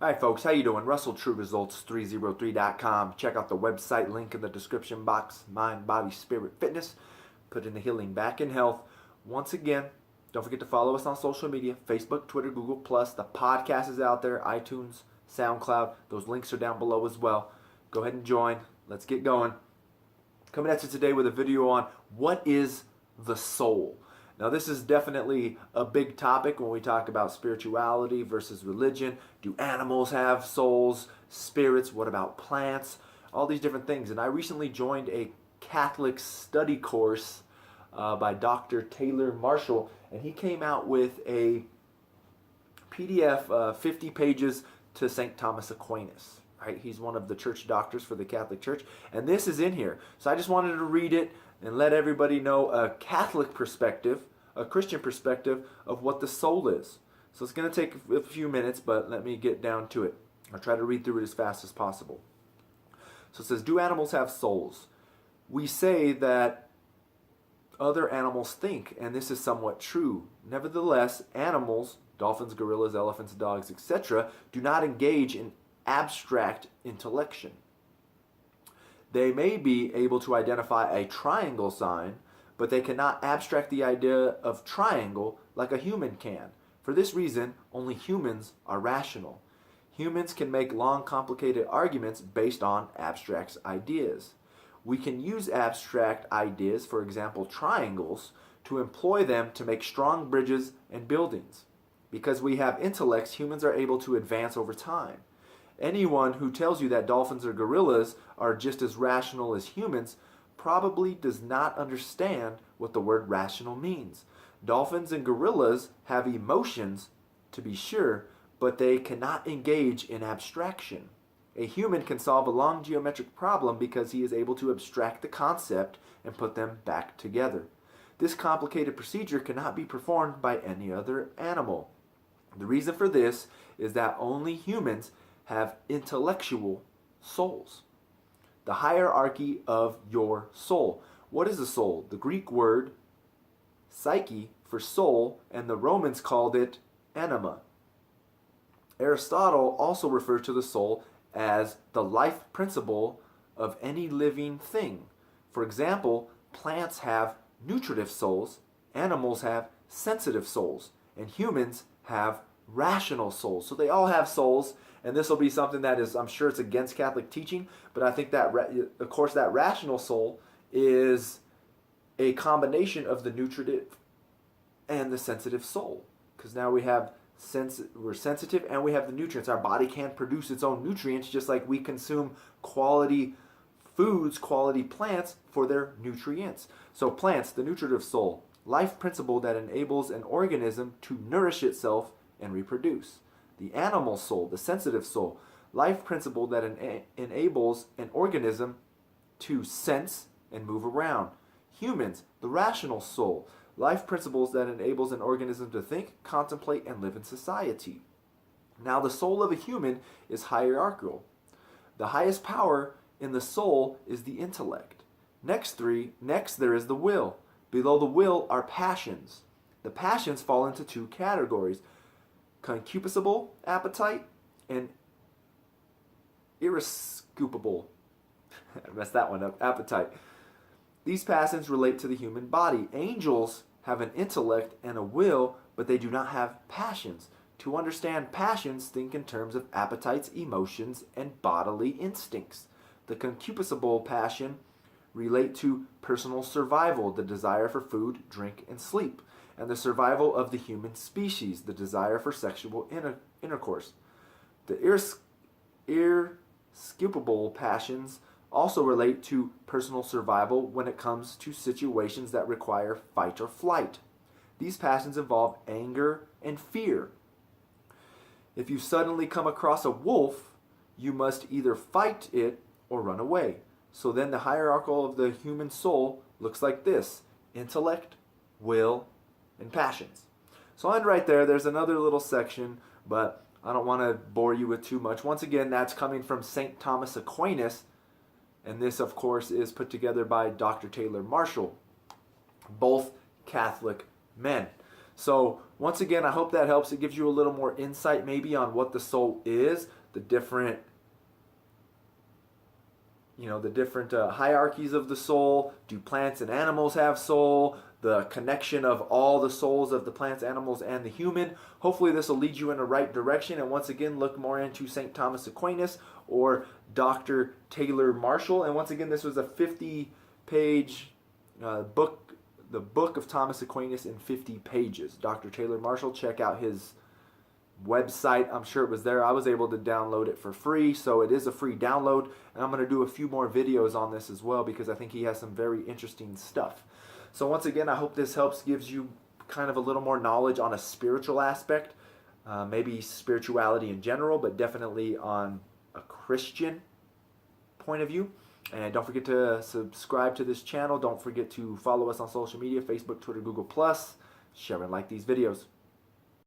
Hi folks, how you doing? Russell TrueResults303.com. Check out the website link in the description box. Mind, body, spirit, fitness. Put in the healing back in health. Once again, don't forget to follow us on social media. Facebook, Twitter, Google+. The podcast is out there. iTunes, SoundCloud. Those links are down below as well. Go ahead and join. Let's get going. Coming at you today with a video on what is the soul. Now this is definitely a big topic when we talk about spirituality versus religion. Do animals have souls, spirits? What about plants? All these different things. And I recently joined a Catholic study course by Dr. Taylor Marshall, and he came out with a PDF, 50 pages to St. Thomas Aquinas. Right? He's one of the church doctors for the Catholic Church, and this is in here. So I just wanted to read it and let everybody know a Catholic perspective, a Christian perspective of what the soul is. So it's going to take a few minutes, but let me get down to it. I'll try to read through it as fast as possible. So it says, do animals have souls? We say that other animals think, and this is somewhat true. Nevertheless, animals, dolphins, gorillas, elephants, dogs, etc., do not engage in abstract intellection. They may be able to identify a triangle sign, but they cannot abstract the idea of triangle like a human can. For this reason, only humans are rational. Humans can make long, complicated arguments based on abstract ideas. We can use abstract ideas, for example triangles, to employ them to make strong bridges and buildings. Because we have intellects, humans are able to advance over time. Anyone who tells you that dolphins or gorillas are just as rational as humans probably does not understand what the word rational means. Dolphins and gorillas have emotions, to be sure, but they cannot engage in abstraction. A human can solve a long geometric problem because he is able to abstract the concept and put them back together. This complicated procedure cannot be performed by any other animal. The reason for this is that only humans have intellectual souls. The hierarchy of your soul. What is a soul? The Greek word psyche for soul, and the Romans called it anima. Aristotle also referred to the soul as the life principle of any living thing. For example, plants have nutritive souls, animals have sensitive souls, and humans have rational souls. So they all have souls, and this will be something that is, I'm sure it's against Catholic teaching, but I think that, of course, that rational soul is a combination of the nutritive and the sensitive soul. Because now we have we're sensitive and we have the nutrients. Our body can produce its own nutrients just like we consume quality foods, quality plants for their nutrients. So plants, the nutritive soul, life principle that enables an organism to nourish itself and reproduce. The animal soul, the sensitive soul, life principle that enables an organism to sense and move around. Humans, the rational soul, life principles that enables an organism to think, contemplate, and live in society. Now the soul of a human is hierarchical. The highest power in the soul is the intellect. Next there is the will. Below the will are passions. The passions fall into two categories: concupiscible appetite and irascible I messed that one up, appetite. These passions relate to the human body. Angels have an intellect and a will, but they do not have passions. To understand passions, think in terms of appetites, emotions, and bodily instincts. The concupiscible passion relate to personal survival, the desire for food, drink, and sleep, and the survival of the human species, the desire for sexual intercourse. The irascible passions also relate to personal survival when it comes to situations that require fight or flight. These passions involve anger and fear. If you suddenly come across a wolf, you must either fight it or run away. So then the hierarchical of the human soul looks like this: intellect, will, and passions. So I'll end right there. There's another little section, but I don't want to bore you with too much. Once again, that's coming from St. Thomas Aquinas, and this, of course, is put together by Dr. Taylor Marshall, both Catholic men. So once again, I hope that helps. It gives you a little more insight maybe on what the soul is, the different hierarchies of the soul. Do plants and animals have soul? The connection of all the souls of the plants, animals, and the human. Hopefully this will lead you in the right direction. And once again, look more into St. Thomas Aquinas or Dr. Taylor Marshall. And once again, this was a 50-page book, the Book of Thomas Aquinas in 50 pages. Dr. Taylor Marshall, check out his website. I'm sure it was there. I was able to download it for free, so it is a free download. And I'm going to do a few more videos on this as well because I think he has some very interesting stuff. So once again, I hope this helps, gives you kind of a little more knowledge on a spiritual aspect, maybe spirituality in general, but definitely on a Christian point of view. And don't forget to subscribe to this channel. Don't forget to follow us on social media, Facebook, Twitter, Google+. Share and like these videos.